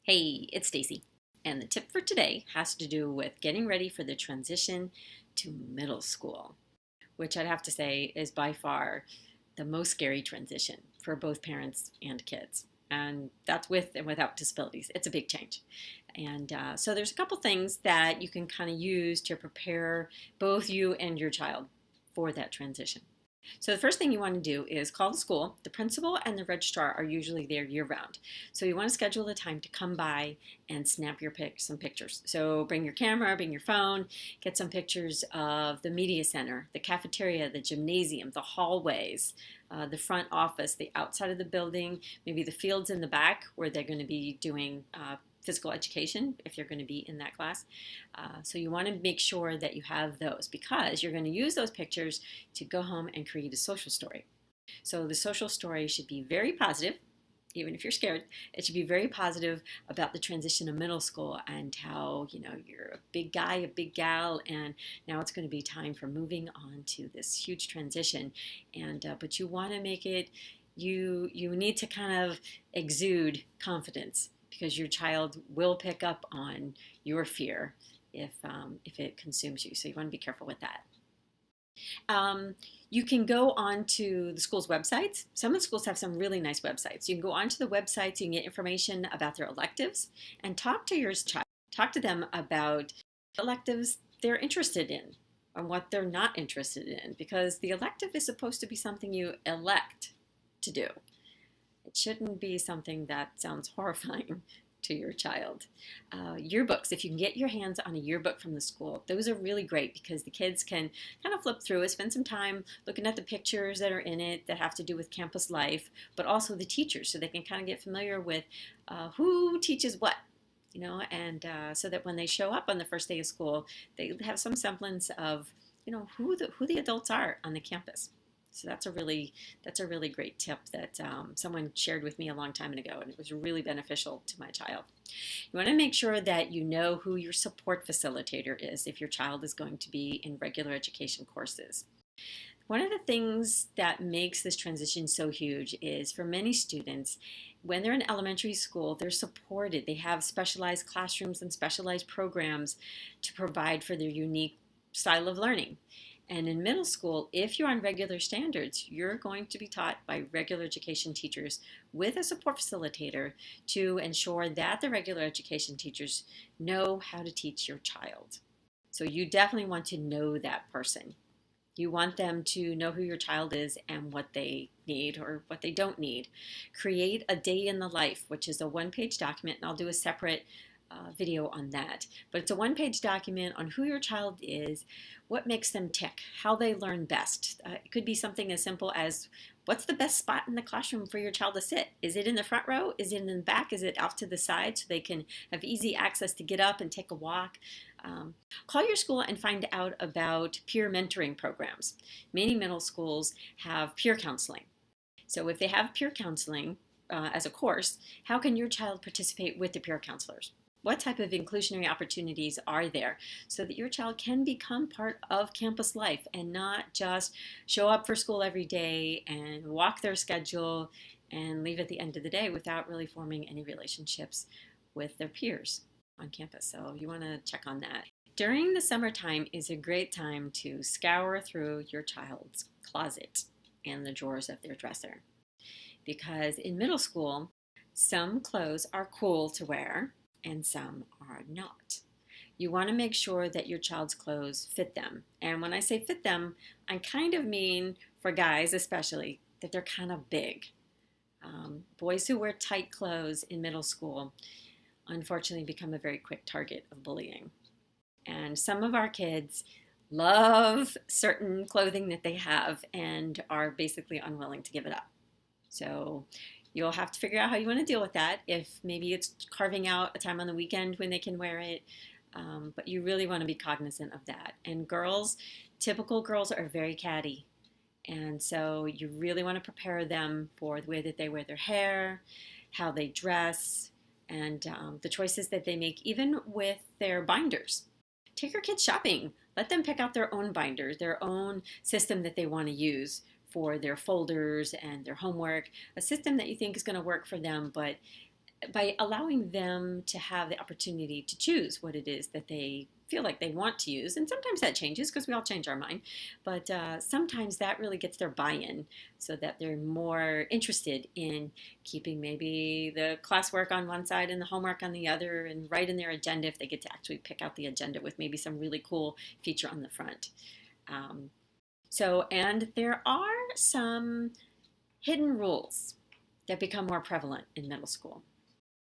Hey, it's Stacy, and the tip for today has to do with getting ready for the transition to middle school, which I'd have to say is by far the most scary transition for both parents and kids. And that's with and without disabilities. It's a big change. And so there's a couple things that you can kind of use to prepare both you and your child for that transition. So the first thing you want to do is call the school. The principal and the registrar are usually there year round. So you want to schedule a time to come by and snap some pictures. So bring your camera, bring your phone, get some pictures of the media center, the cafeteria, the gymnasium, the hallways, the front office, the outside of the building, maybe the fields in the back where they're going to be doing physical education if you're going to be in that class. So you want to make sure that you have those because you're going to use those pictures to go home and create a social story. So the social story should be very positive, even if you're scared. It should be very positive about the transition to middle school and how, you're a big guy, a big gal, and now it's going to be time for moving on to this huge transition. But you want to make it, you need to kind of exude confidence because your child will pick up on your fear if it consumes you. So you want to be careful with that. You can go on to the school's websites. Some of the schools have some really nice websites. You can go onto the websites, you can get information about their electives and talk to your child. Talk to them about electives they're interested in and what they're not interested in because the elective is supposed to be something you elect to do. It shouldn't be something that sounds horrifying to your child. Yearbooks, if you can get your hands on a yearbook from the school, those are really great because the kids can kind of flip through it, spend some time looking at the pictures that are in it that have to do with campus life, but also the teachers so they can kind of get familiar with who teaches what. So that when they show up on the first day of school, they have some semblance of, who the adults are on the campus. So that's a really great tip that someone shared with me a long time ago, and it was really beneficial to my child. You want to make sure that you know who your support facilitator is if your child is going to be in regular education courses. One of the things that makes this transition so huge is for many students, when they're in elementary school, they're supported. They have specialized classrooms and specialized programs to provide for their unique style of learning. And in middle school, if you're on regular standards, you're going to be taught by regular education teachers with a support facilitator to ensure that the regular education teachers know how to teach your child. So you definitely want to know that person. You want them to know who your child is and what they need or what they don't need. Create a day in the life, which is a one-page document, and I'll do a separate video on that. But it's a one-page document on who your child is, what makes them tick, how they learn best. It could be something as simple as what's the best spot in the classroom for your child to sit? Is it in the front row? Is it in the back? Is it off to the side so they can have easy access to get up and take a walk? Call your school and find out about peer mentoring programs. Many middle schools have peer counseling. So if they have peer counseling as a course, how can your child participate with the peer counselors? What type of inclusionary opportunities are there so that your child can become part of campus life and not just show up for school every day and walk their schedule and leave at the end of the day without really forming any relationships with their peers on campus. So you want to check on that. During the summertime is a great time to scour through your child's closet and the drawers of their dresser. Because in middle school, some clothes are cool to wear and some are not. You want to make sure that your child's clothes fit them. And when I say fit them, I kind of mean, for guys especially, that they're kind of big. Boys who wear tight clothes in middle school unfortunately become a very quick target of bullying. And some of our kids love certain clothing that they have and are basically unwilling to give it up. So you'll have to figure out how you want to deal with that. If maybe it's carving out a time on the weekend when they can wear it, but you really want to be cognizant of that. And girls, typical girls are very catty. And so you really want to prepare them for the way that they wear their hair, how they dress, and the choices that they make, even with their binders. Take your kids shopping. Let them pick out their own binder, their own system that they want to use for their folders and their homework, a system that you think is going to work for them, but by allowing them to have the opportunity to choose what it is that they feel like they want to use. And sometimes that changes because we all change our mind, but sometimes that really gets their buy-in so that they're more interested in keeping maybe the classwork on one side and the homework on the other, and write in their agenda if they get to actually pick out the agenda with maybe some really cool feature on the front. Um, and there are some hidden rules that become more prevalent in middle school.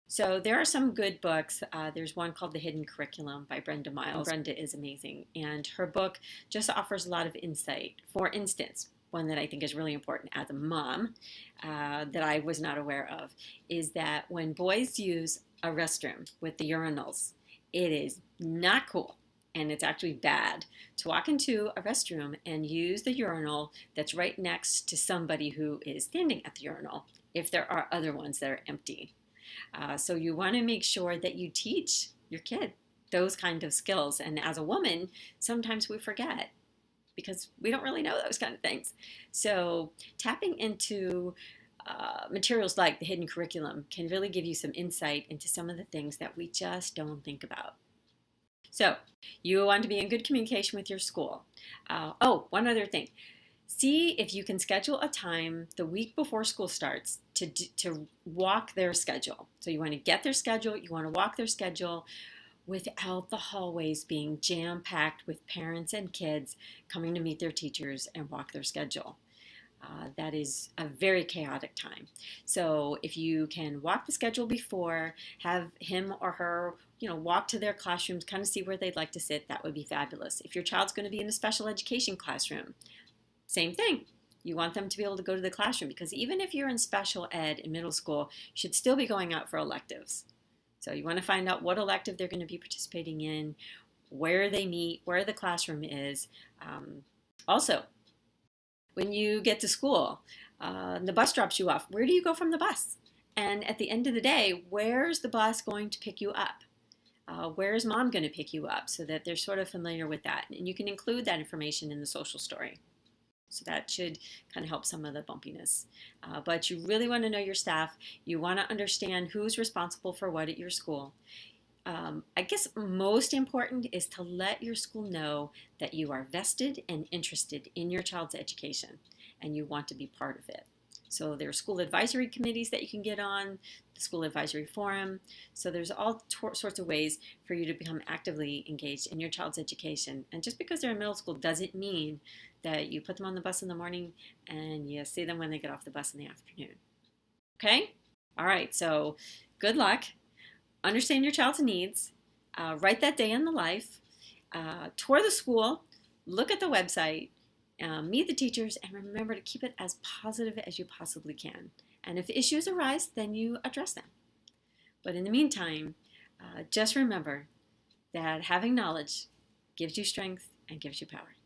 So there are some good books. There's one called The Hidden Curriculum by Brenda Miles. Brenda is amazing, and her book just offers a lot of insight. For instance, one that I think is really important as a mom that I was not aware of is that when boys use a restroom with the urinals, it is not cool, and it's actually bad to walk into a restroom and use the urinal that's right next to somebody who is standing at the urinal if there are other ones that are empty. So you want to make sure that you teach your kid those kind of skills. And as a woman, sometimes we forget because we don't really know those kind of things. So tapping into materials like the Hidden Curriculum can really give you some insight into some of the things that we just don't think about. So you want to be in good communication with your school. One other thing. See if you can schedule a time the week before school starts to walk their schedule. So you want to get their schedule, you want to walk their schedule without the hallways being jam-packed with parents and kids coming to meet their teachers and walk their schedule. That is a very chaotic time. So if you can walk the schedule before, have him or her walk to their classrooms, kind of see where they'd like to sit, that would be fabulous. If your child's going to be in a special education classroom, same thing. You want them to be able to go to the classroom because even if you're in special ed in middle school, you should still be going out for electives. So you want to find out what elective they're going to be participating in, where they meet, where the classroom is. Also, when you get to school, the bus drops you off. Where do you go from the bus? And at the end of the day, where's the bus going to pick you up? Where's mom going to pick you up? So that they're sort of familiar with that. And you can include that information in the social story. So that should kind of help some of the bumpiness. But you really want to know your staff. You want to understand who's responsible for what at your school. I guess most important is to let your school know that you are vested and interested in your child's education and you want to be part of it. So there are school advisory committees that you can get on, the school advisory forum. So there's all sorts of ways for you to become actively engaged in your child's education. And just because they're in middle school doesn't mean that you put them on the bus in the morning and you see them when they get off the bus in the afternoon. Okay? All right, so good luck. Understand your child's needs. Write that day in the life. Tour the school. Look at the website. Meet the teachers, and remember to keep it as positive as you possibly can. And if issues arise, then you address them. But in the meantime, just remember that having knowledge gives you strength and gives you power.